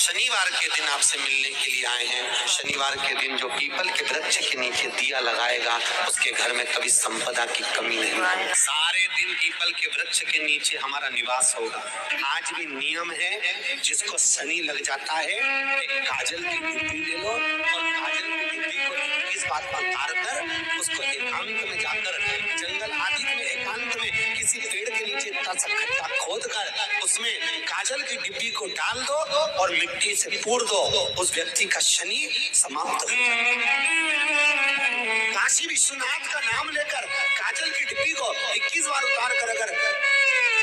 शनिवार के दिन आपसे मिलने के लिए आए हैं। शनिवार के दिन जो पीपल के वृक्ष के नीचे दिया लगाएगा उसके घर में कभी संपदा की कमी नहीं। सारे दिन पीपल के वृक्ष के नीचे हमारा निवास होगा। आज भी नियम है, जिसको शनि लग जाता है काजल की डिब्बी ले लो और काजल की डिब्बी को इस बात पर उतार कर उसको एकांत में जाकर जंगल आदि में एकांत में किसी पेड़ के नीचे खड्डा खोद कर उसमें काजल की डिब्बी को डाल दो और मिट्टी से पूर दो। उस व्यक्ति का शनि समाप्त हो जाएगा। काशी विश्वनाथ का नाम लेकर काजल की डिब्बी को 21 बार उतार कर अगर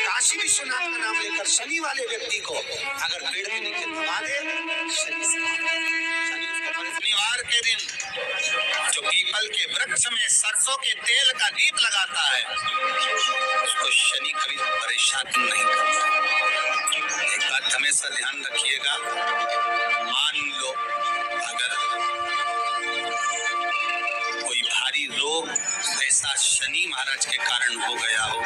काशी विश्वनाथ का नाम लेकर शनि वाले व्यक्ति को अगर पेड़ के नीचे दबा दे, शनि शनिवार के दिन जो पीपल के वृक्ष में सरसों के तेल का दीप लगाता है उसको शनि कभी परेशान नहीं करता। एक बात हमेशा ध्यान रखिएगा, मान लो अगर कोई भारी रोग ऐसा शनि महाराज के कारण हो गया हो,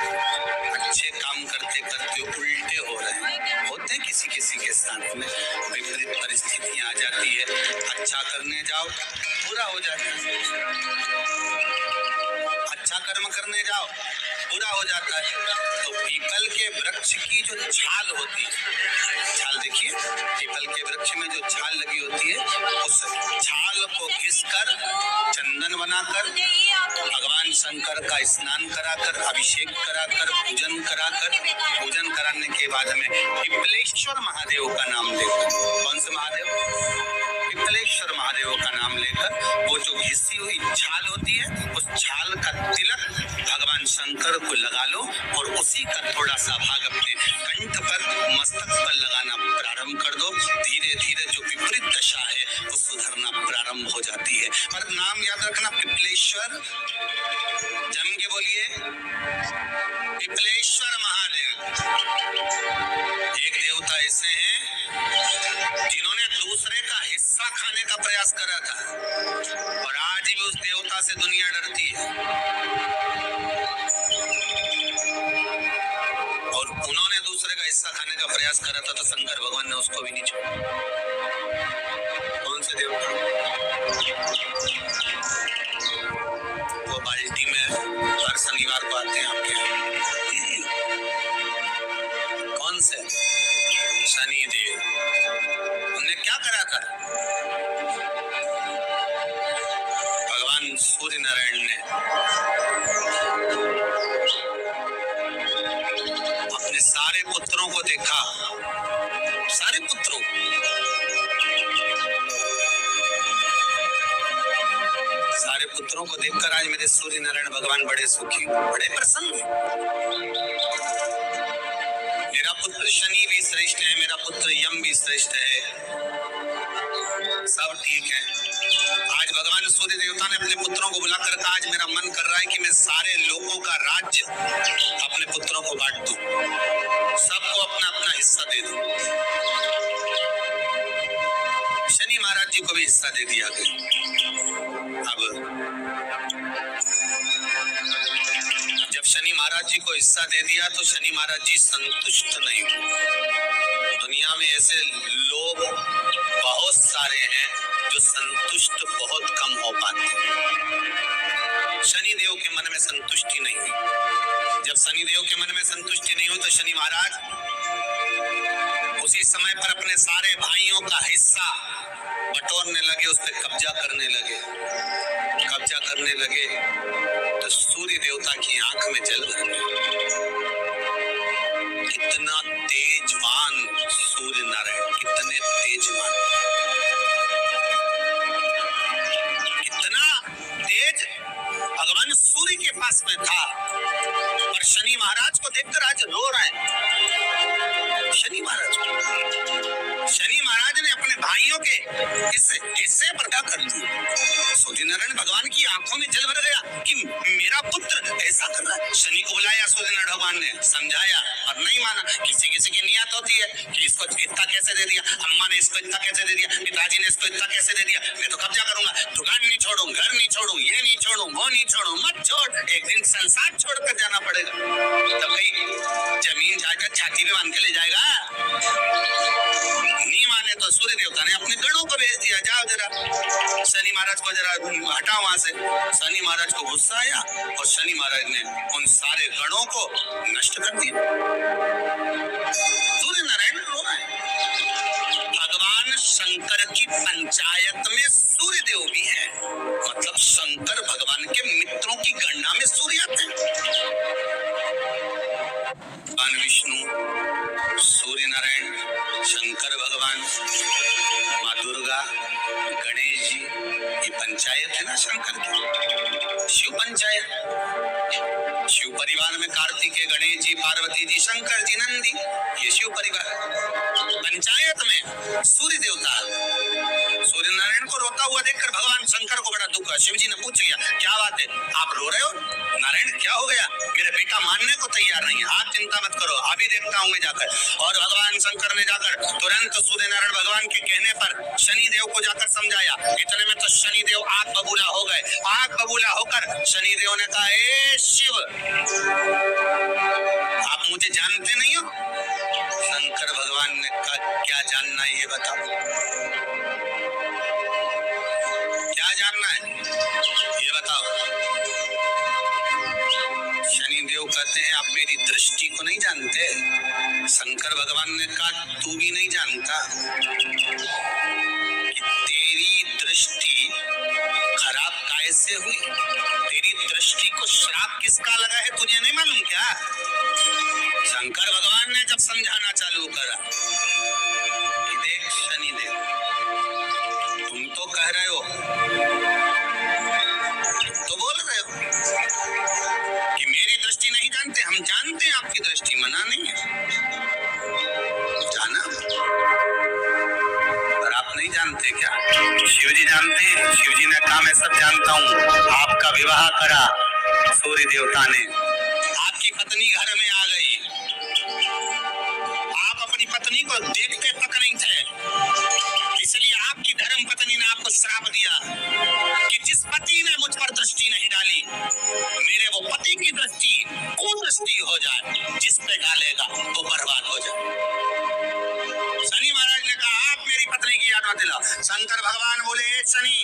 अच्छे काम करते करते उल्टे हो रहे हैं, होते किसी किसी के साथ में विपरीत परिस्थितियां आ जाती है। अच्छा करने जाओ बुरा हो जाता है, अच्छा कर्म करने जाओ बुरा हो जाता है। तो पीपल के वृक्ष की जो छाल होती है, छाल देखिए पीपल के वृक्ष में जो छाल लगी होती है, उस छाल को घिसकर चंदन बनाकर भगवान शंकर का स्नान कराकर अभिषेक कराकर पूजन कराने के बाद में पिपलेश्वर महादेव का नाम लेकर, कौन से महादेव? पिपलेश्वर महादेव का नाम लेकर वो जो घिसी हुई छाल होती है उस छाल का तिलक भगवान शंकर को लगा लो और उसी का थोड़ा सा भाग अपने कंठ पर मस्तक पर लगाना प्रारंभ कर दो। धीरे धीरे जो विपरीत दशा है वो सुधरना प्रारंभ हो जाती है। पर नाम याद रखना, पिपलेश्वर, जम के बोलिए पिपलेश्वर महादेव। एक देवता ऐसे हैं जिन्होंने दूसरे का हिस्सा खाने का प्रयास करा था और आज भी उस देवता से दुनिया डरती है। और उन्होंने दूसरे का हिस्सा खाने का प्रयास करा था तो शंकर भगवान ने उसको भी नहीं छोड़ा। कौन से देवता? वो बाल्टी में हर शनिवार को आते हैं आपके यहाँ। कौन से? शनि देव। उन्होंने क्या करा था? भगवान सूर्य नारायण ने अपने सारे पुत्रों को देखा, सारे पुत्रों, सारे पुत्रों को देखकर आज मेरे सूर्य नारायण भगवान बड़े सुखी, बड़े प्रसन्न। मेरा पुत्र शनि भी श्रेष्ठ है, मेरा पुत्र यम भी श्रेष्ठ है, सब ठीक है। आज भगवान सूर्य देवता ने अपने पुत्रों को बुलाकर कहा, आज मेरा मन कर रहा है कि मैं सारे लोगों का राज्य अपने पुत्रों को बांट दूं, सबको अपना अपना हिस्सा दे दूं। शनि महाराज जी को भी हिस्सा दे दिया गया। अब जब शनि महाराज जी को हिस्सा दे दिया तो शनि महाराज जी संतुष्ट नहीं हुए। दुनिया में ऐसे लोग बहुत सारे हैं जो संतुष्ट बहुत कम हो पाते हैं। शनि देव के मन में संतुष्टि नहीं हुई। जब शनि देव के मन में संतुष्टि नहीं हुई तो शनि महाराज उसी समय पर अपने सारे भाइयों का हिस्सा बटोरने लगे, उस पर कब्जा करने लगे तो सूर्य देवता की आंख में जल भर गया। कितना तेजवान सूर्य नारायण, कितने तेजवान, कितना तेज भगवान सूर्य के पास में था। और शनि महाराज को देखकर आज रो रहे हैं। शनि महाराज ने अपने भाइयों के इस हिस्से पर क्या कर दिया? सूर्य नारायण भगवान की आंखों में जल भर गया कि मेरा पुत्र ऐसा कर रहा है। शनि को बुलाया सूर्य नारायण भगवान ने, समझाया और नहीं माना। किसी किसी की नियत होती है कि इसको इतना कैसे दे दिया, अम्मा ने इसको इतना कैसे दे दिया, पिताजी ने इसको इतना कैसे दे दिया, मैं तो कब्जा करूंगा, दुकान नहीं छोड़ू, घर नहीं छोड़ू, ये नहीं छोड़ू, वो नहीं छोड़ू। मत छोड़, एक दिन संसार छोड़कर जाना पड़ेगा। तो भाई जमीन जायदाद छाती में बांध के ले जाएगा? नहीं भगवान ने तो सूर्य देवता ने अपने गणों को भेज दिया, जाओ जरा शनि महाराज को जरा हटाओ वहां से। शनि महाराज को गुस्सा आया और शनि महाराज ने उन सारे गणों को नष्ट कर दिया। सूर्य नारायण रो रहे हैं। भगवान शंकर की पंचायत में सूर्य देव भी है, मतलब शंकर भगवान के मित्रों की गणना में सूर्य आते हैं। भगवान विष्णु, सूर्य नारायण, शंकर भगवान, माँ दुर्गा, गणेश जी, ये पंचायत है ना शंकर की, शिव पंचायत। शिव परिवार में कार्तिकेय, गणेश जी, पार्वती जी, शंकर जी, नंदी, ये शिव परिवार। पंचायत में सूर्य देवता। सूर्य नारायण को रोता हुआ देखकर भगवान शंकर को बड़ा दुख हुआ। शिव जी ने पूछ लिया, क्या बात है, आप रो रहे हो? नारायण क्या हो गया? मेरे बेटा मानने को तैयार नहीं है। आप चिंता मत करो, अभी देखता हूँ मैं जाकर। और भगवान शंकर ने जाकर तुरंत सूर्य नारायण भगवान के कहने पर शनि देव को जाकर समझाया। इतने में तो शनि देव आग बबूला हो गए। आग बबूला होकर शनि देव ने कहा, ए शिव, आप मुझे जानते नहीं हो? शंकर भगवान ने कहा, क्या जानना है ये बताओ, क्या जानना है ये बताओ। शनि देव कहते हैं, आप मेरी दृष्टि को नहीं जानते। शंकर भगवान ने कहा, तू भी नहीं जानता कि तेरी दृष्टि खराब कैसे हुई? तेरी दृष्टि को श्राप किसका लगा है तुझे नहीं मालूम क्या? शंकर भगवान ने जब समझाना चालू करा कि देख शनि देव, तुम तो कह रहे हो, तो बोल रहे हो कि मेरी दृष्टि नहीं जानते। हम जानते हैं आपकी दृष्टि, मना नहीं है, जाना, पर आप नहीं जानते क्या? शिव जी जानते हैं। शिव जी ने कहा, मैं सब जानता हूँ। आपका विवाह करा सूर्य देवता ने, आपकी पत्नी घर में आ गई, आप अपनी पत्नी को देखते तक नहीं थे, इसलिए आपकी धर्म पत्नी ने आपको श्राप दिया कि जिस पति ने मुझ पर दृष्टि नहीं डाली, मेरे वो पति की दृष्टि कुदृष्टि हो जाए, जिस पे डालेगा वो बर्बाद हो जाए। शनि महाराज ने कहा, आप मेरी पत्नी की याद मत दिलाओ। शंकर भगवान बोले, शनि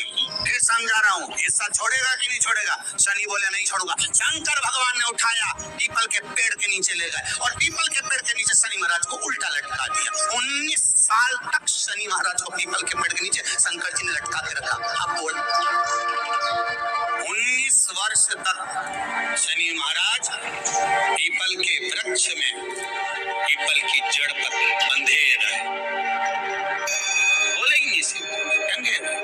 फिर समझा रहा हूँ, हिस्सा छोड़ेगा कि नहीं छोड़ेगा? शनि बोले, नहीं छोड़ूंगा। शंकर भगवान ने उठाया, पीपल के पेड़ के नीचे ले गए और पीपल के पेड़ के नीचे शनि महाराज को उल्टा लटका दिया। 19 साल तक शनि महाराज को पीपल के पेड़ के नीचे शंकर जी ने लटका के रखा। अब बोल, 19 वर्ष तक शनि महाराज पीपल के वृक्ष में पीपल की जड़ पर बंधे रहे, बोले ही नहीं सी, टंगे रहे।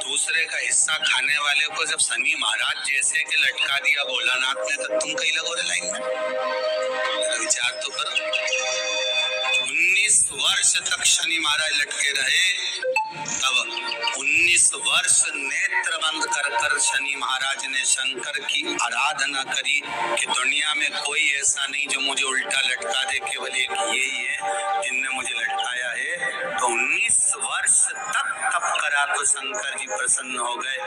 दूसरे का हिस्सा खाने वाले को जब शनि महाराज जैसे के लटका दिया भोलानाथ ने, तो तुम कहीं लगो रे लाइन में? विचार तो करो। 19 वर्ष तक शनि महाराज लटके रहे, तब 19 वर्ष नेत्र बंद कर कर शनि महाराज ने शंकर की आराधना करी कि दुनिया में कोई ऐसा नहीं जो मुझे उल्टा लटका दे, केवल एक यही है जिनने मुझे लटकाया है। तो 19 वर्ष तक तप करा तो शंकर जी प्रसन्न हो गए।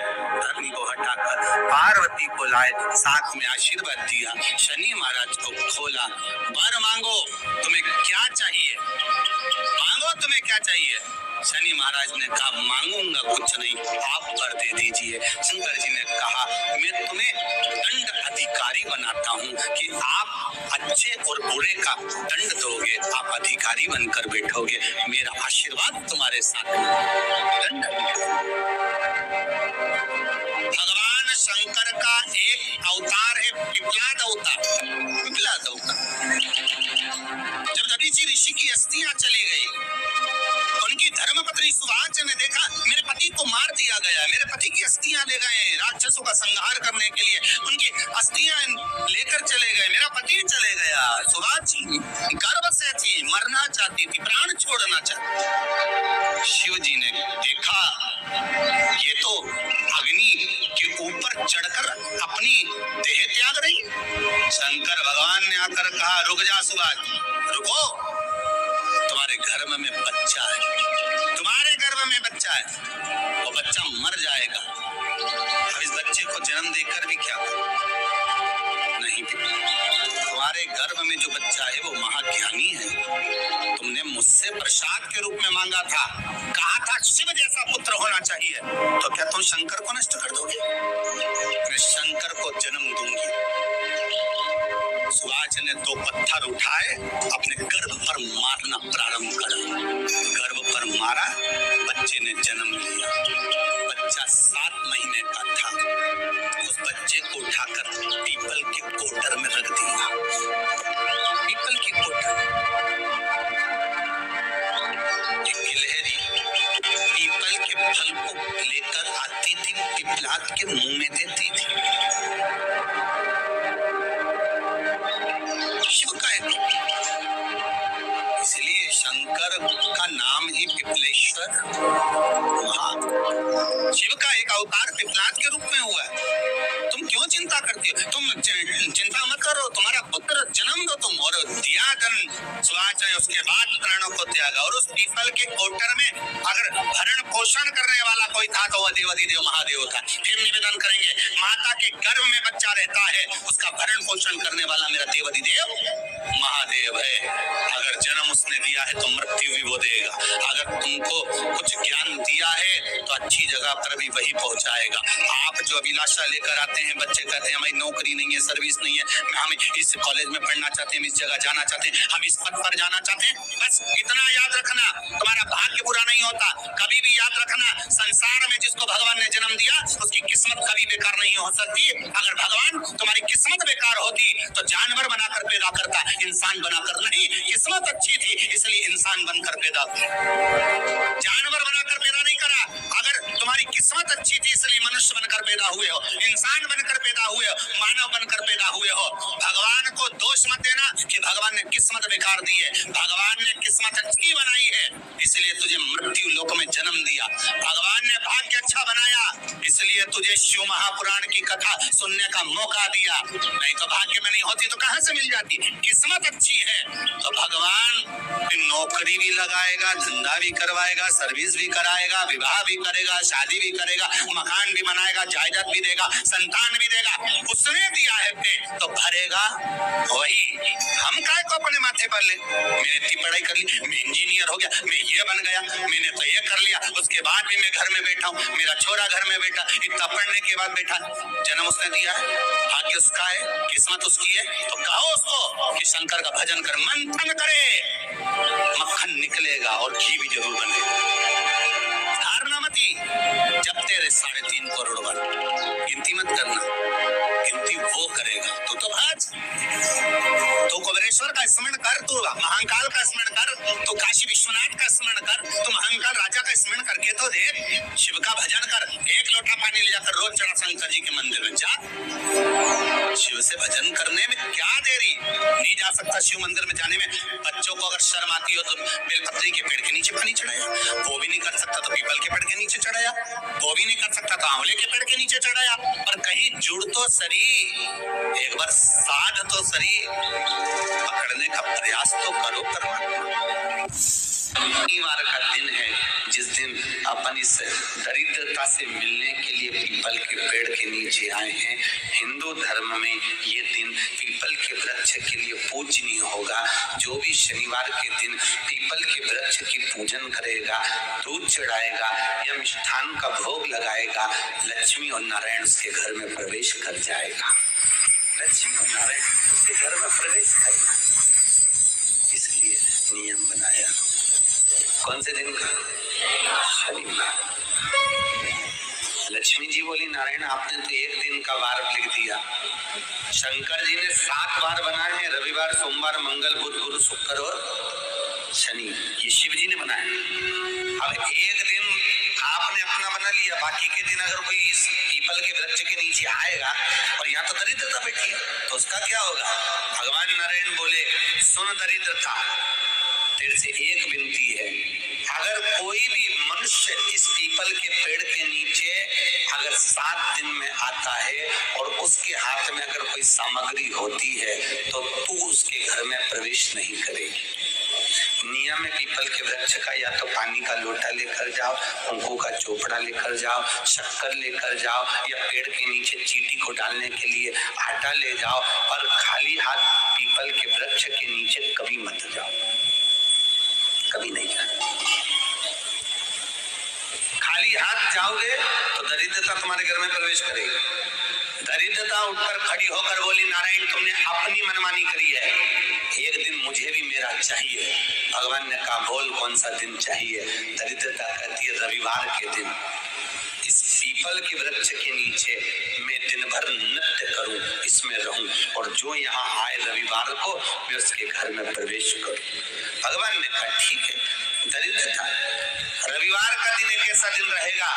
धरनी को हटाकर पार्वती को लाए, साथ में आशीर्वाद दिया, शनि महाराज को खोला। वर मांगो, तुम्हें क्या चाहिए? मांगो, तुम्हें क्या चाहिए? शनि महाराज ने कहा, मांगूंगा कुछ नहीं, आप कर दे दीजिए। शंकर जी ने कहा, मैं तुम्हें दंड अधिकारी बनाता हूँ कि आप अच्छे और बुरे का दंड दोगे, आप अधिकारी बनकर बैठोगे, मेरा आशीर्वाद तुम्हारे साथ में। दंड। भगवान शंकर का एक अवतार है पिपलाद अवतार। पिपलाद अवतार, जब दधीचि ऋषि की अस्थियां चली गई, उनकी धर्मपत्नी सुवाच ने देखा, मेरे पति को मार दिया गया, मेरे पति की अस्थियां ले गए राक्षसों का संहार करने के लिए, उनकी अस्थियां लेकर चले गए, मेरा पति चले गया। सुवाच गर्भ से थी, मरना चाहती थी, प्राण छोड़ना चाहती। शिव जी ने देखा, ये तो अग्नि के ऊपर चढ़कर अपनी देह त्याग रही। शंकर भगवान ने आकर कहा, रुक जा सुवाच, रुको, तुम्हारे गर्भ में बच्चा है, तुम्हारे गर्भ में बच्चा है, वो बच्चा मर जाएगा। अब इस बच्चे को जन्म देकर भी क्या नहीं, तुम्हारे गर्भ में जो बच्चा है वो महाज्ञानी है। तुमने मुझसे प्रसाद के रूप में मांगा था, कहा था शिव जैसा पुत्र होना चाहिए, तो क्या तुम शंकर को नष्ट कर दोगे? मैं शंकर को जन्म दूंगी। सुभाष ने 2 पत्थर उठाए, अपने गर्भ पर मारना प्रारंभ करा। गर्भ पर मारा, बच्चे ने जन्म लिया। बच्चा 7 महीने का था। उस बच्चे को उठाकर पीपल के कोटर में रख दिया। पीपल की कोटर। एक गिलहरी पीपल के फल को लेकर आती थी, पिपलाद के मुंह में देती थी। शिव का है, इसलिए शंकर का नाम ही पिपलेश्वर। शिव का एक अवतार पिपलाद के रूप में हुआ है। तुम क्यों चिंता करती हो? तुम चिंता मत करो, तुम्हारा पुत्र जन्म दो तुम, और दिया जन्म सुभाष ने उसके बाद प्राणों को त्यागा। और उस पीपल के कोटर में अगर भरण पोषण करने वाला कोई था तो वह देवाधिदेव महादेव था। फिर निवेदन करेंगे, माता के गर्भ में बच्चा रहता है, उसका भरण पोषण करने वाला मेरा देवाधिदेव महादेव है। अगर जन्म उसने दिया है तो मृत्यु भी वो देगा। अगर तुमको कुछ ज्ञान दिया है तो अच्छी जगह पर भी वही पहुंचाएगा। आप जो अभिलाषा लेकर आते हैं, बच्चे कहते हैं हमारी नौकरी नहीं है, सर्विस नहीं है, हम इस कॉलेज में पढ़ना चाहते हैं, हम इस जगह जाना चाहते हैं, हम इस पद पर जाना चाहते हैं, बस इतना याद रखना, तुम्हारा भाग्य बुरा नहीं होता। कभी भी याद रखना, संसार में जिसको भगवान ने जन्म दिया उसकी किस्मत कभी बेकार नहीं हो सकती। अगर भगवान तुम्हारी किस्मत बेकार होती तो जानवर बनाकर पैदा करता, इंसान बनाकर नहीं। किस्मत अच्छी थी इसलिए इंसान बनकर पैदा, जानवर बनाकर पैदा नहीं करा। अगर तुम्हारी किस्मत अच्छी थी इसलिए मनुष्य बनकर पैदा हुए हो, इंसान बनकर पैदा हुए हो, मानव बनकर पैदा हुए हो। भगवान को दोष मत देना कि भगवान ने किस्मत बेकार दी है। भगवान ने किस्मत अच्छी बनाई है इसलिए तुझे मृत्यु लोक में जन्म दिया। भगवान ने भाग्य अच्छा बनाया इसलिए तुझे शिव महापुराण की कथा सुनने का मौका दिया। नहीं तो भाग्य में नहीं होती तो कहां से मिल जाती? किस्मत अच्छी है तो भगवान नौकरी भी लगाएगा, धंधा भी करवाएगा, सर्विस भी कराएगा, विवाह भी करेगा, शादी भी करेगा, मकान भी बनाएगा, जायदाद भी देगा, संतान भी देगा। उसने दिया है पेट तो भरेगा वही। हम काय को अपने माथे पर ले, मैंने इतनी पढ़ाई कर ली, मैं इंजीनियर हो गया, मैं ये बन गया, मैंने तो ये कर लिया, उसके बाद भी मैं घर में बैठा हूँ, मेरा छोरा घर में बैठा, इतना पढ़ने के बाद बैठा। जन्म उसने दिया है, भाग्य उसका है, किस्मत उसकी है, तो कहो उसको कि शंकर का भजन कर, मंथन करे, मक्खन निकलेगा और घी भी जरूर बनेगा। धारणा मती, जब तेरे 3.5 करोड़ बार गिनती मत करना, गिनती वो करेगा। तू तो भाज, तो कुबेरेश्वर का स्मरण कर, तू महाकाल का स्मरण कर, तू काशी विश्वनाथ का स्मरण कर, तू महाकाल राजा का स्मरण करके तो देख। शिव का भजन कर, 1 लोटा पानी ले जाकर रोज चढ़ा शंकर जी के मंदिर में जा। शिव से भजन करने में क्या देरी? नहीं जा सकता शिव मंदिर में जाने में? बच्चों को अगर शर्म आती हो तो बेलपत्री के पेड़ के नीचे पानी चढ़ाया, वो भी नहीं कर सकता तो पीपल के पेड़ के नीचे चढ़ाया, वो भी नहीं कर सकता तो आंवले के पेड़ के नीचे चढ़ाया। पर कहीं जुड़ तो सरी, एक बार साध तो सरी, पकड़ने का प्रयास तो करो परमात्मा। शनिवार का दिन है जिस दिन अपन इस दरिद्रता से मिलने के लिए पीपल के पेड़ के नीचे आए हैं। हिंदू धर्म में ये दिन पीपल के वृक्ष के लिए पूजनीय होगा। जो भी शनिवार के दिन पीपल के वृक्ष की पूजन करेगा, दूध चढ़ाएगा या मिष्ठान का भोग लगाएगा, लक्ष्मी और नारायण उसके घर में प्रवेश कर जाएगा। लक्ष्मी और नारायण उसके घर में प्रवेश करेगा, इसलिए नियम बनाया। कौन से दिन का? शनिवार। लक्ष्मी जी बोली, नारायण आपने तो एक दिन का वार लिख दिया। शंकर जी ने 7 वार बनाए हैं, रविवार, सोमवार, मंगल, बुध, गुरु, शुक्र और शनि। ये शिव जी ने बनाए। अब एक दिन आपने अपना बना लिया, बाकी के दिन अगर कोई इस पीपल के वृक्ष के नीचे आएगा और यहाँ तो दरिद्रता बैठी है तो उसका क्या होगा? भगवान नारायण बोले, सुन दरिद्रता, तेरे से एक विनती है, अगर कोई भी मनुष्य इस पीपल के पेड़ के नीचे अगर 7 दिन में आता है और उसके हाथ में अगर कोई सामग्री होती है तो तू उसके घर में प्रवेश नहीं करेगी। नियम में पीपल के वृक्ष का या तो पानी का लोटा लेकर जाओ, कुंकू का चोपड़ा लेकर जाओ, शक्कर लेकर जाओ, या पेड़ के नीचे चींटी को डालने के लिए आटा ले जाओ, और खाली हाथ पीपल के वृक्ष के नीचे कभी मत जाओ, कभी नहीं जाना। खाली हाथ जाओगे तो दरिद्रता तुम्हारे घर में प्रवेश करेगी। दरिद्रता उठकर खड़ी होकर बोली, नारायण तुमने अपनी मनमानी करी है, एक दिन मुझे भी मेरा चाहिए। भगवान ने कहा बोल कौन सा दिन चाहिए? दरिद्रता कहती है रविवार के दिन इस पीपल के वृक्ष के नीचे मैं दिन भर नृत्य करूं, इसमें रहूं, और जो यहाँ आए रविवार को मैं उसके घर में प्रवेश करूं। भगवान ने कहा ठीक है। दरिद्रता रविवार का दिन एक ऐसा दिन रहेगा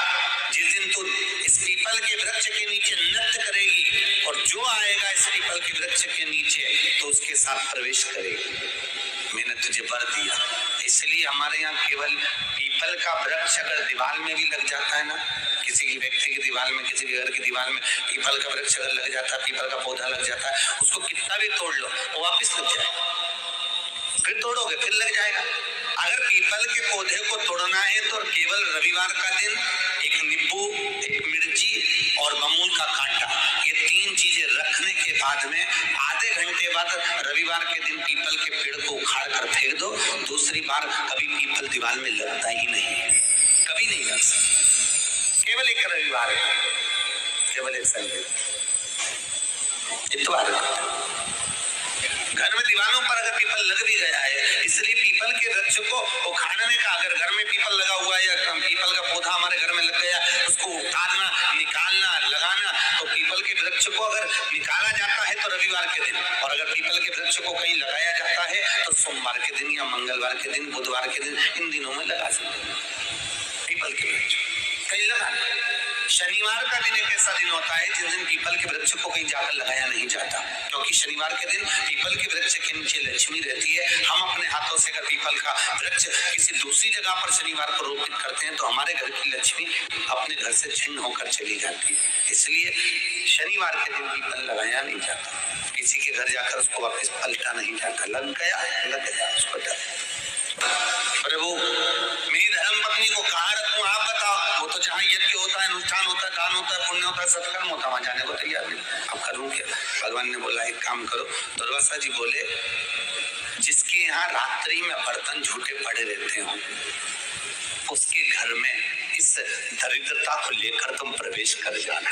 जिस दिन तू इस पीपल के वृक्ष के नीचे नृत्य करेगी, और जो आएगा इस पीपल के वृक्ष के नीचे तो उसके साथ प्रवेश करेगी। मैंने तुझे वर दिया। इसलिए हमारे यहाँ केवल पीपल का वृक्ष अगर दीवार में भी लग जाता है ना, किसी की व्यक्ति की दीवार में, किसी के घर की दीवार में पीपल का वृक्ष अगर लग जाता है, पीपल का पौधा लग जाता है, उसको कितना भी तोड़ लो वो वापिस लग जाएगा। फिर तोड़ोगे फिर लग जाएगा। अगर पीपल के पौधे को तोड़ना है तो केवल रविवार का दिन एक नींबू, एक मिर्ची और बमूल का कांटा, ये तीन चीजें रखने के बाद में आधे घंटे बाद रविवार के दिन पीपल के पेड़ को उखाड़ कर फेंक दो। दूसरी बार कभी पीपल दीवार में लगता ही नहीं है, कभी नहीं लग सकता। केवल एक रविवार, केवल एक संडे, इतवार। घर में दीवारों पर अगर पीपल लग भी गया है, इसलिए पीपल के वृक्ष को उखाड़ने का, अगर घर में पीपल लगा हुआ है या पीपल का पौधा हमारे घर में लग गया, उसको उतारना, निकालना, लगाना, तो पीपल के वृक्ष को अगर निकाला जाता है तो रविवार के दिन, और अगर पीपल के वृक्ष को कहीं लगाया जाता है तो सोमवार के दिन या मंगलवार के दिन, बुधवार के दिन, इन दिनों में लगा सकते हैं पीपल के वृक्ष कहीं लगाना। शनिवार का दिन एक ऐसा दिन होता है जिस दिन पीपल के वृक्ष को कहीं जाकर लगाया नहीं जाता, क्योंकि शनिवार के दिन पीपल के वृक्ष के नीचे लक्ष्मी रहती है। हम अपने हाथों से अगर पीपल का वृक्ष किसी दूसरी जगह पर शनिवार को रोपित करते हैं तो हमारे घर की लक्ष्मी अपने घर से छिन्न होकर चली जाती है। इसलिए शनिवार के दिन पीपल लगाया नहीं जाता, किसी के घर जाकर उसको वापस पलटा नहीं जाता। लग गया उसको डर। प्रभु मेरी धर्म पत्नी को कहाँ रखूं आप बताओ? वो तो जहाँ यज्ञ होता है, अनुष्ठान होता है, दान होता है, पुण्य होता है, सत्कर्म होता है, वहां जाने को तैयार नहीं। अब करूं क्या? भगवान ने बोला एक काम करो। दुर्वासा जी बोले जिसके यहाँ रात्रि में बर्तन झूठे पड़े रहते हो उसके घर में इस दरिद्रता को लेकर तुम प्रवेश कर जाना।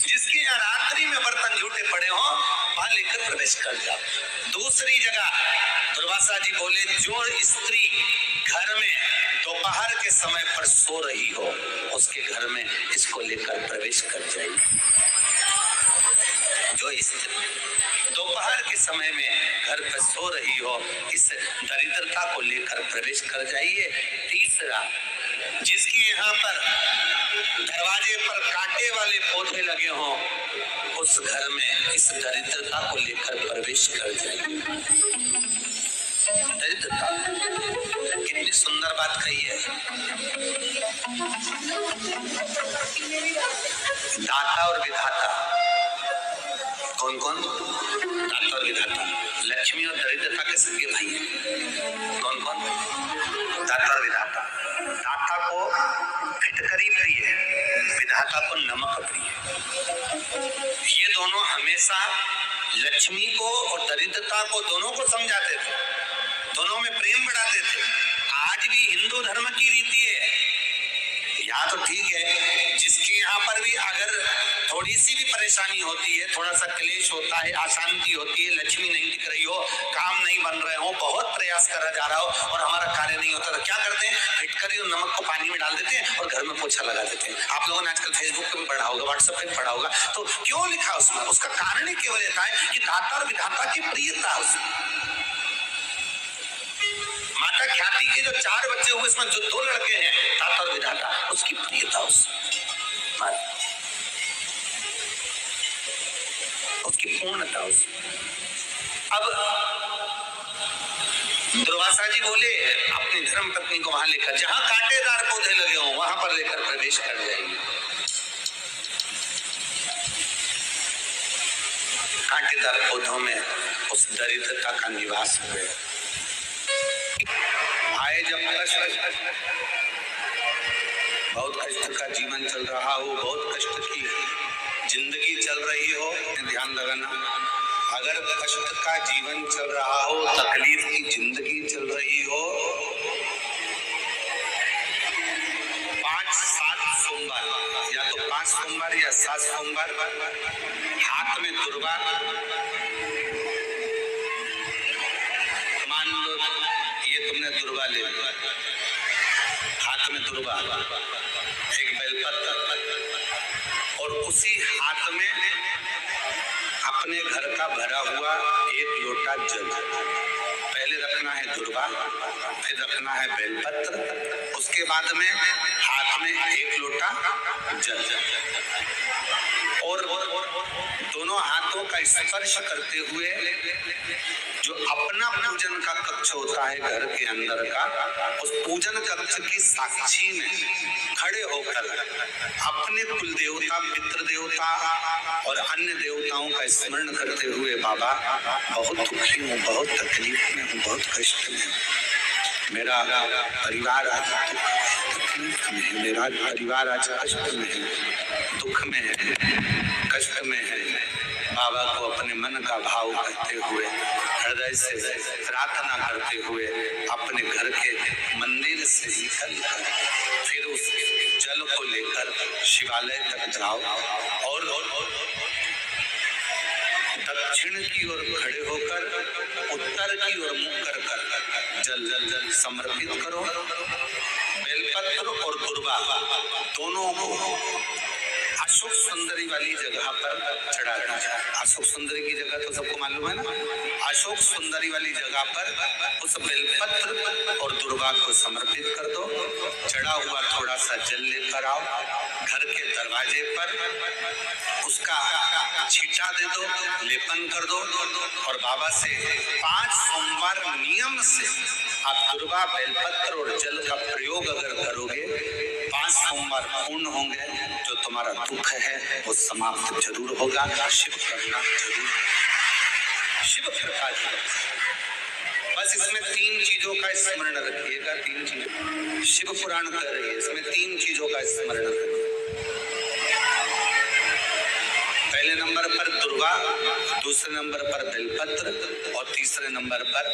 जिसके यहाँ रात्रि में बर्तन झूठे पड़े हो वहां लेकर प्रवेश कर जाओ। दूसरी जगह दुर्वासा जी बोले जो स्त्री घर में दोपहर के समय पर सो रही हो उसके घर में इसको लेकर प्रवेश कर जाइए। जो स्त्री दोपहर के समय में घर पर सो रही हो इस दरिद्रता को लेकर प्रवेश कर जाइए। तीसरा, जिसके यहाँ पर दरवाजे पर कांटे वाले पौधे लगे हों उस घर में इस दरिद्रता को लेकर प्रवेश कर जाइए। दरिद्रता कितनी सुंदर बात कही है। दाता और विधाता कौन कौन? दाता और विधाता। लक्ष्मी और दरिद्रता के सगे भाई हैं। कौन कौन? दाता और विधाता। दाता को फिटकरी प्रिय है, विधाता को नमक प्रिय। ये दोनों हमेशा लक्ष्मी को और दरिद्रता को दोनों को समझाते थे, दोनों में प्रेम बढ़ाते थे। आज भी हिंदू धर्म की रीति है, यहाँ तो ठीक है, जिसके यहाँ पर भी अगर थोड़ी सी भी परेशानी होती है, थोड़ा सा क्लेश होता है, अशांति होती है, लक्ष्मी नहीं दिख रही हो, काम नहीं बन रहे हो, बहुत प्रयास करा जा रहा हो और हमारा कार्य नहीं होता, तो क्या करते हैं? फिटकरी और नमक को पानी में डाल देते हैं और घर में पोछा लगा देते हैं। आप लोगों ने आजकल फेसबुक पे भी पढ़ा होगा, व्हाट्सएप पे भी पढ़ा होगा। तो क्यों लिखा उसमें? उसका कारण ही केवल रहता है कि दाता और विधाता की प्रियता उसमें। माता ख्याति के जो 4 बच्चे हुए इसमें जो 2 लड़के हैं दाता और विधाता, उसकी प्रियता उसकी पूर्णता उसमें। अब दुर्वासा जी बोले अपनी धर्म पत्नी को वहां लेकर, जहां कांटेदार पौधे लगे हों वहां पर लेकर प्रवेश कर जाएंगे। कांटेदार पौधों में उस दरिद्रता का निवास हो गया। आए जब बहुत कष्ट का जीवन चल रहा हो, बहुत कष्ट की जिंदगी चल रही हो, ध्यान लगाना। अगर कष्ट का जीवन चल रहा हो, तकलीफ की जिंदगी चल रही हो, 5-7 सोमवार, या तो 5 सोमवार या 7 सोमवार, हाथ में दुर्वा, मान लो ये तुमने दुर्वा ले लिया, हाथ में दुर्वा, एक बेलपत्र, और उसी हाथ में अपने घर का भरा हुआ 1 लोटा जल। पहले रखना है दुर्वा, फिर रखना है बेलपत्र, उसके बाद में हाथ में 1 लोटा जल, और दोनों हाथों का स्पर्श करते हुए जो अपना पूजन का कक्ष होता है घर के अंदर का, उस पूजन कक्ष की साक्षी में खड़े होकर अपने कुल देवता, पितृ देवता और अन्य देवताओं का स्मरण करते हुए, बाबा बहुत दुखी हूँ, बहुत तकलीफ में हूँ, बहुत कष्ट में हूँ, मेरा परिवार आज तकलीफ में है, मेरा परिवार आज कष्ट में है, दुख में है, कष्ट में है। बाबा को अपने मन का भाव करते हुए, हृदय से प्रार्थना करते हुए, अपने घर के मंदिर से निकल कर फिर उस जल को लेकर शिवालय तक जाओ, और दक्षिण की ओर खड़े होकर उत्तर की ओर मुख कर जल समर्पित करो। बेलपत्र और दुर्वा दोनों को अशोक सुंदरी वाली जगह पर चढ़ा दीजिए। अशोक सुंदरी की जगह तो सबको मालूम है ना, अशोक सुंदरी वाली जगह पर उस बेलपत्र और दुर्वा को समर्पित कर दो। चढ़ा हुआ थोड़ा सा जल लेकर आओ, घर के दरवाजे पर उसका छींटा दे दो, लेपन कर दो, और बाबा से 5 सोमवार नियम से आप दुर्वा, बेलपत्र और जल का प्रयोग अगर करोगे, 5 सोमवार पूर्ण होंगे, जो तुम्हारा दुख है वो समाप्त जरूर होगा। शिव करना जरूर, शिव कृपा। बस इसमें 3 चीजों का स्मरण रखिएगा, 3 चीजों, शिव पुराण कह रही है, इसमें 3 चीजों का स्मरण रखिए। पहले नंबर पर दुर्वा, दूसरे नंबर पर बेलपत्र, और तीसरे नंबर पर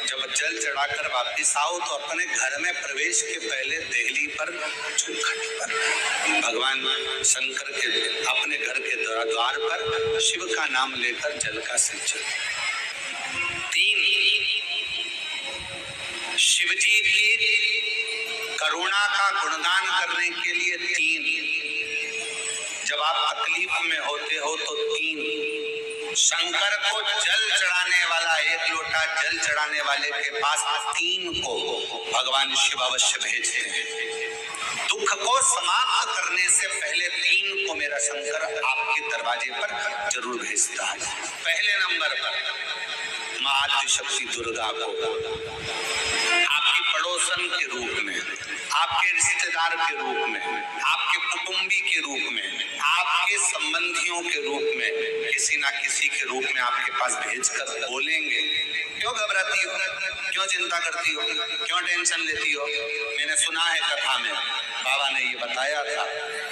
जब जल चढ़ाकर वापिस आओ तो अपने घर में प्रवेश के पहले देहली पर, चौखट पर, भगवान शंकर के अपने घर के द्वार पर शिव का नाम लेकर जल का सिंचन। 3 शिव जी की करुणा का गुणगान करने के लिए 3, जब आप तकलीफ में होते हो तो 3, शंकर को जल चढ़ाने वाला, 1 लोटा जल चढ़ाने वाले के पास 3 को भगवान शिव अवश्य भेजते हैं। दुख को समाप्त करने से पहले 3 को मेरा शंकर आपके दरवाजे पर जरूर भेजता है। पहले नंबर पर मां आदिशक्ति दुर्गा को आपकी पड़ोसन के रूप में, आपके रिश्तेदार के रूप में, आपके कुटुंबी के रूप में, आपके संबंधियों के रूप में, किसी ना किसी के रूप में आपके पास भेजकर बोलेंगे, क्यों घबराती हो, क्यों चिंता करती हो, क्यों टेंशन लेती हो? मैंने सुना है कथा में, बाबा ने ये बताया था,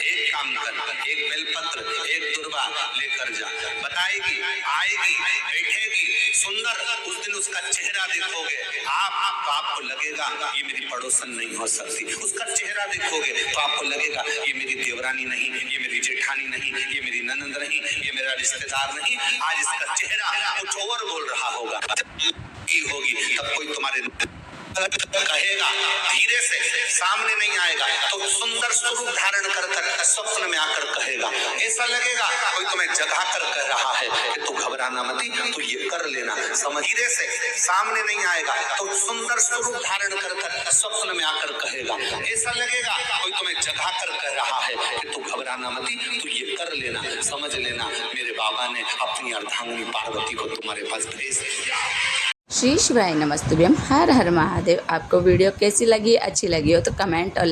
एक काम कर, एक बेलपत्र, एक दुर्वा लेकर जा, बताएगी, आएगी, बैठेगी, सुंदर, उस दिन उसका चेहरा देखोगे आप, तो आपको लगेगा ये मेरी पड़ोसन नहीं हो सकती। उसका चेहरा देखोगे तो आपको लगेगा ये मेरी देवरानी नहीं, ये मेरी जेठानी नहीं, ये मेरी ननंद नहीं, ये मेरा रिश्तेदार नहीं। आज इसका चेहरा कुछ और बोल रहा होगा, होगी, तब कोई तुम्हारे कहेगा, धीरे से सामने नहीं आएगा तो सुंदर स्वरूप धारण कर स्वप्न में आकर कहेगा। ऐसा लगेगा कोई तुम्हें जगा कर कह रहा है कि तू घबराना मती, तू ये कर लेना, समझ। धीरे से सामने नहीं आएगा तो सुंदर स्वरूप धारण कर स्वप्न में आकर कहेगा। ऐसा लगेगा कोई तुम्हें जगा कर कह रहा है कि तू घबराना मती, तू ये कर लेना, समझ लेना, मेरे बाबा ने अपनी अर्धांगिनी पार्वती को तुम्हारे पास भेज दिया। श्री शिवाय नमस्तुभ्यम। हर हर महादेव। आपको वीडियो कैसी लगी, अच्छी लगी हो तो कमेंट और